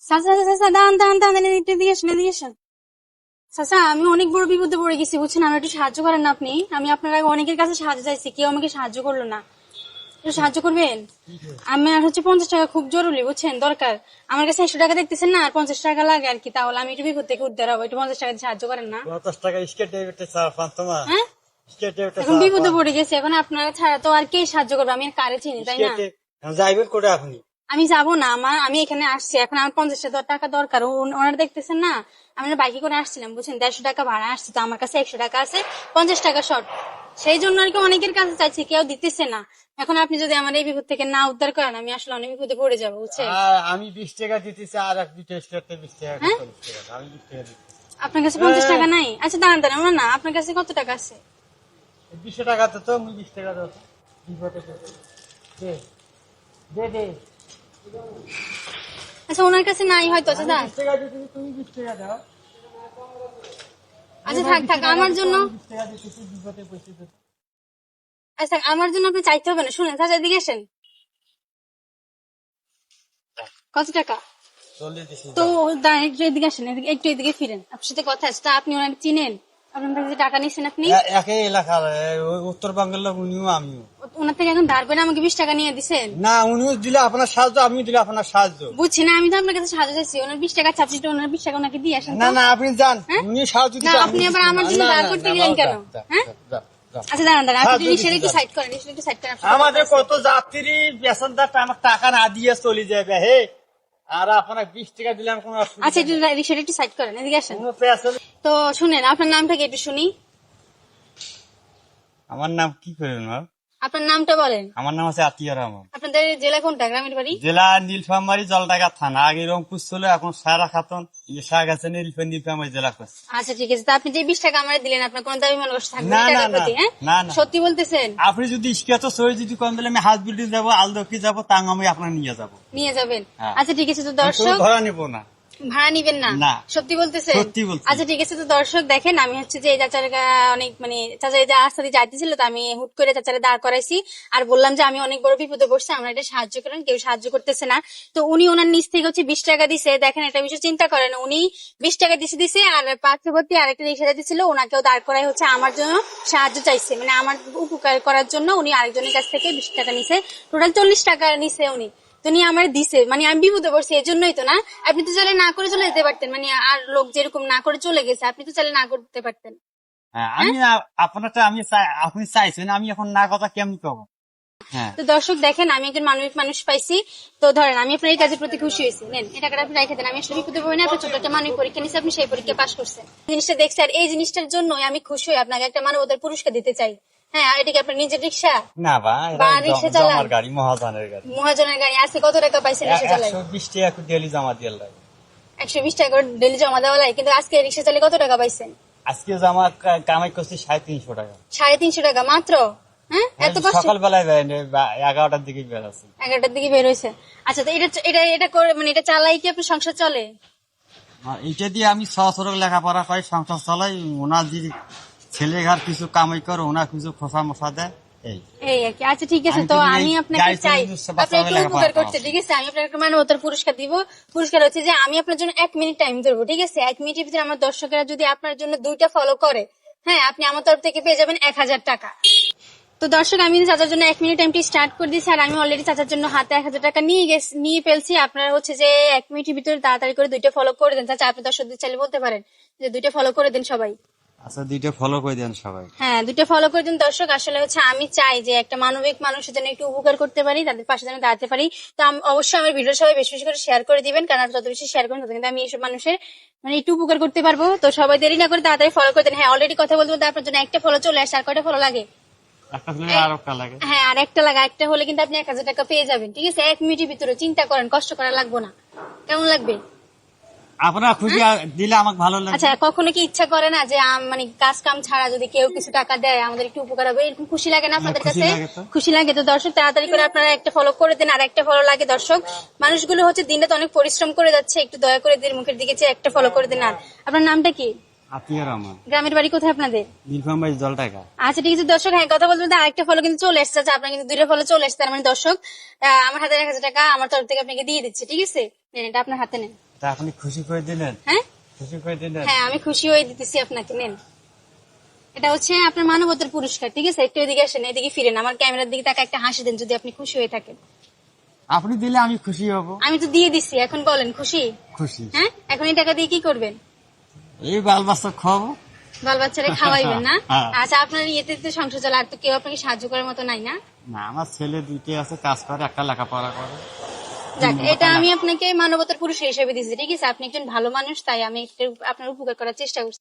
চাচা চাচা চাচা দাঁড়ান দাঁড়ান দাঁড়ান, একটু এদিকে আসেন এদিকে আসেন। চাচা আমি অনেক বড় বিপদে পড়ে গেছি বুঝছেন, আমার একটু সাহায্য করেন না আপনি। আমি আপনার আগে অনেকের কাছে সাহায্য চাইছি, কেউ আমাকে সাহায্য করলো না। একটু সাহায্য করবেন? আমি আর হচ্ছে 50 টাকা খুব জরুরি বুঝছেন, দরকার। আমার কাছে 100 টাকা দেখতেছেন না, আর 50 টাকা লাগে আর কি, তাহলে আমি একটু বিপদ থেকে উদ্ধার হবো। একটু 50 টাকা দিয়ে সাহায্য করেন না? 50 টাকা স্কেট ডেবিটে চা পান তোমার? হ্যাঁ, স্কেট ডেবিটে এখন বিপদে পড়ে গেছে, এখন আপনারা ছাড়া তো আর কে সাহায্য করবে? আমি আর কারে চিনি, তাই না? যাইবেন করে আপনি? আমি যাবো না, আমি এখানে আসছি, এখন আমার 50 টাকা দরকার। ওনারা দেখতেছেন না, আমি বাইকে করে আসছিলাম বুঝছেন, 150 টাকা ভাড়া আসছি, তো আমার কাছে 100 টাকা আছে, 50 টাকা শর্ট। সেই জন্য আর কি অনেকের কাছে চাইছি, কেউ দিতেছে না। এখন আপনি যদি আমার এই বিপদ থেকে না উদ্ধার করেন, আমি আসলে অনেক বিপদে পড়ে যাবো বুঝছেন। আমি 20 টাকা দিতেছি, আর এক দুটো স্টেটে 20 টাকা, হ্যাঁ? 40 টাকা আমি 20 টাকা দিচ্ছি। আপনার কাছে 50 টাকা নাই? আচ্ছা দাঁড়ান দাঁড়ান, ওনা না, আপনার কাছে কত টাকা আছে? 20 টাকা তো আমি 20 টাকা দাও। দে দে দে। আচ্ছা ওনার কাছে নাই হয়তো। আচ্ছা দাঁড়ান, 20 টাকা দিতেছি, তুমি 20 টাকা দাও। আচ্ছা থাক থাক, আমার জন্য 20 টাকা দিতেছি, বিপদে পয়সা দিতে। আচ্ছা আমার জন্য আপনি চাইতে হবে না, শুনেন চাচা এদিকে আসেন। কত টাকা? 40 দিছি। তো দাঁড়ান, একটু এদিকে আসেন, একটু এদিকে ফিরেন, আপনার সাথে কথা আছে। তা আপনি ওনাকে চিনেন? আপনার কাছে টাকা নিচ্ছেন আপনি? একই এলাকার, উত্তরবঙ্গের লোক, উনিও আমিও। ওনার থেকে এখন ধার করে আমাকে 20 টাকা নিয়ে দিচ্ছেন? না, উনিও দিলে আপনার সাহায্য, আমি দিলে আপনার সাহায্য। বুঝছি না, আমি তো আপনার কাছে সাহায্য চাইছি। ওনার 20 টাকা চাচ্ছি, তো ওনার 20 টাকা ওনাকে দিয়ে আসেন তো। না না, আপনি যান, হ্যাঁ? উনি সাহায্য না দিতে। আপনি আবার আমার জন্য ধার করতে গেলেন কেন? হ্যাঁ আচ্ছা দাঁড়ান দাঁড়ান, আপনি রিক্সাটা একটু সাইড করেন, রিক্সাটা একটু সাইড করেন। আমাদের কত যাত্রী প্যাসেঞ্জার আমার টাকা না দিয়ে চলে যাবে, হে, আর আপনার 20 টাকা দিলাম কোনো অসুবিধা আচ্ছা একটু রিক্সাটা একটু সাইড করেন, এদিকে আসেন। কোনো প্যাসেঞ্জার। তো শুনেন, আপনার নামটা কি একটু শুনি? আমার নাম কি করবেন? আপনার নামটা বলেন। আমার নাম আছে আতিয়ার রহমান। আপনাদের জেলা কোনটা, গ্রামের বাড়ি? জেলা নীলফামারী, জলঢাকা থানা। আগে রংপুর ছিল, এখন সারা খাতুন শাহ গেছে নীলফামারী জেলা করছে। আচ্ছা ঠিক আছে, তা আপনি যে 20 টাকা আমার দিলেন, আপনার কোন দাবি মনে করছে থাকবে না, এই না, টাকার প্রতি? হ্যাঁ না, না। সত্যি বলতেছেন? আপনি যদি ইস্কাত সই যদি কম দিলে, আমি হাউস বিল্ডিং যাবো, আলদকি যাবো, তাং আমি আপনার নিয়ে যাবো। নিয়ে যাবেন? হ্যাঁ। আচ্ছা ঠিক আছে, তো আমি কোনো দর্শক ধরা নিবো না। ভাড়া নিবেন না? না। সত্যি বলতেছেন? সত্যি বলছি। আচ্ছা ঠিক আছে, তো দর্শক দেখেন, আমি হচ্ছে যে এই চাচার অনেক মানে চাচা এই যে রাস্তা দিয়ে যাইতেছিল, তো আমি হুট করে চাচারে দাঁড় করাইছি, আর বললাম যে আমি অনেক বড় বিপদে পড়ছি, আমরা এটা সাহায্য করেন। কেউ সাহায্য করতেছে না, তো উনি ওনার নিচ থেকে হচ্ছে 20 টাকা দিছে। দেখেন একটা বিষয় চিন্তা করেন, উনি 20 টাকা দিছে, আর পার্শ্ববর্তী আরেকটা রিক্সা দিছিল, ওনাকেও দাঁড় করাই হচ্ছে আমার জন্য সাহায্য চাইছে, মানে আমার উপকার করার জন্য উনি আরেকজনের কাছ থেকে 20 টাকা নিছে, টোটাল 40 টাকা নিছে উনি। তো নিয়ে আমার দিছে, মানে আমি বিপদে পড়ছি, এই জন্যই তো। না আপনি তো চাইলে না করে চলে যেতে পারতেন, মানে আর লোক যেরকম না করে চলে গেছে, আপনি তো চাইলে না করতে পারতেন। হ্যাঁ, আমি আপনারটা আমি আপনি চাইছেন, আমি এখন না কথা কেমন কব? হ্যাঁ। তো দর্শক দেখেন, আমি একজন মানবিক মানুষ পাইছি, তো ধরেন আমি আপনার এই কাজের প্রতি খুশি হয়েছি। নেন এই টাকাটা আপনি রেখে দেন, আমি আসলে বিপদে পড়ি না, আপনি ছোট একটা মানবিক পরীক্ষা নিচ্ছে, আপনি সেই পরীক্ষা পাশ করছেন, জিনিসটা দেখছি, আর এই জিনিসটার জন্য আমি খুশি হয়ে আপনাকে একটা মানবতার পুরস্কার দিতে চাই। হ্যাঁ, আর এটা কি আপনার নিজের রিক্সা? না ভাই, বা রিক্সা চালান? আমার গাড়ি, মহাজনের গাড়ি। মহাজনের গাড়ি আছে? কত টাকা পাইছেন রিক্সা চালায়? 120 টাকা ডেলি জমা দিয়ে লাগে। 120 টাকা করে ডেলি জমা দেওয়া লাগে, কিন্তু আজকে রিক্সা চালিয়ে কত টাকা পাইছেন? আজকে জমা কামাই করছি 350 টাকা। 350 টাকা মাত্র? হ্যাঁ, এত কষ্ট? সকালবেলায় 11টার দিকে বের আছি। 11টার দিকে বের হয়েছে। আচ্ছা, তো এটা এটা এটা করে মানে এটা চালাই কি আপনার সংসার চলে? এটা দিয়ে আমি সহসরক লেখাপড়া করি, সংসার চালাই। ওনার যে ছেলে ঘর কিছু কামাই করে, ওনার কিছু খোসা মশা দেয়, এই এই আর কি। আচ্ছা ঠিক আছে, আমি তো তো আমি এই আপনাকে গাড়ি চাই, চালিয়ে আপনি একটু লেখাপড়া উপকার করতে, করছি। ঠিক আছে? আমি আপনাকে একটা মানবতার পুরস্কার দিব। পুরস্কার হচ্ছে যে আমি আপনার জন্য 1 মিনিট টাইম ধরবো, ঠিক আছে? 1 মিনিটের ভিতরে আমার দর্শকেরা যদি আপনার জন্য 2টা ফলো করে, হ্যাঁ, আপনি আমার তরফ থেকে পেয়ে যাবেন 1000 টাকা। তো দর্শক আমি চাচার জন্য 1 মিনিট টাইমটি স্টার্ট করে দিয়েছি, আর আমি অলরেডি চাচার জন্য হাতে 1000 টাকা নিয়ে ফেলছি। আপনারা হচ্ছে যে 1 মিনিটের ভিতরে তাড়াতাড়ি করে 2টা ফলো করে দেন। চাচা আপনি দর্শকদের চাইলে বলতে পারেন যে 2টা ফলো করে দেন সবাই। আচ্ছা, 2টা ফলো করে দেন সবাই। হ্যাঁ, 2টা ফলো করে দিন দর্শক। আসলে হচ্ছে আমি চাই যে একটা মানবিক মানুষের যেন একটু উপকার করতে পারি, তাদের পাশে যেন দাঁড়াতে পারি। তো অবশ্যই আমার ভিডিও সবাই বেশি বেশি করে শেয়ার করে দিবেন, কারণ আপনি যত বেশি শেয়ার করেন তত কিন্তু আমি এইসব মানুষের মানে একটু উপকার করতে পারবো। তো সবাই দেরি না করে তাড়াতাড়ি ফলো করে দেন। হ্যাঁ, অলরেডি কথা বলতে বলতে আপনার জন্য একটা ফলো চলে আসে। আর কয়টা ফলো লাগে? একটা ফেলে আর একটা লাগে। হ্যাঁ, আর একটা লাগা, একটা হলে কিন্তু আপনি 1000 টাকা পেয়ে যাবেন, ঠিক আছে? 1 মিনিটের ভিতরে। চিন্তা করেন, কষ্ট করা লাগবে না। কেমন লাগবে? আপনারা খুশি দিলে আমাকে ভালো লাগে। আচ্ছা, কখনো কি ইচ্ছা করে না যে মানে কাজ কাম ছাড়া যদি কেউ কিছু টাকা দেয় আমাদের একটু উপকার হবে, এরকম খুশি লাগে না আপনাদের খুশি কাছে? লাগে তো। খুশি লাগে। তো দর্শক তাড়াতাড়ি করে আপনারা একটা ফলো করে দেন, আর একটা ফলো লাগে দর্শক। মানুষগুলো হচ্ছে দিনরাত অনেক পরিশ্রম করে যাচ্ছে, একটু দয়া করে দিন, মুখের দিকে চেয়ে একটা ফলো করে দেন। আর আপনার নামটা কি? আতিয়ার রহমান। গ্রামের বাড়ি কোথায় আপনাদের? নীলফামারী, জলঢাকা। আচ্ছা ঠিক আছে দর্শক, হ্যাঁ কথা বলতে বলতে আরেকটা ফলো কিন্তু চলে এসেছে। আচ্ছা, আপনার কিন্তু 2টা ফলো চলে এসেছে, তার মানে দর্শক আমার হাতে 1000 টাকা আমার তরফ থেকে আপনাকে দিয়ে দিচ্ছে, ঠিক আছে? নেন, এটা আপনার হাতে নেন। তা আপনি খুশি করে দিলেন? হ্যাঁ খুশি করে দিলেন? হ্যাঁ, আমি খুশি হয়ে দিতেছি আপনাকে, নেন। এটা হচ্ছে আপনার মানবতার পুরস্কার, ঠিক আছে? একটু এদিকে আসেন, এদিকে ফিরেন, আমার ক্যামেরার দিকে তাকে একটা হাসি দেন যদি আপনি খুশি হয়ে থাকেন। আপনি দিলে আমি খুশি হব। আমি তো দিয়ে দিচ্ছি, এখন বলেন খুশি? খুশি। হ্যাঁ, এখন এই টাকা দিয়ে কি করবেন? এই বাল বাচ্চা খাবো। বাল বাচ্চারা খাওয়াইবেন না? হ্যাঁ। আচ্ছা, আপনার ইয়েতে তো সংসার চলে, আর তো কেউ আপনাকে সাহায্য করার মতো নাই না? না, আমার ছেলে দুইটা আছে, কাজ করে, একটা লেখাপড়া করে। যাক, এটা আমি আপনাকে মানবতার পুরস্কার হিসেবে দিচ্ছি, ঠিক আছে? আপনি একজন ভালো মানুষ, তাই আমি একটু আপনার উপকার করার চেষ্টা করছি।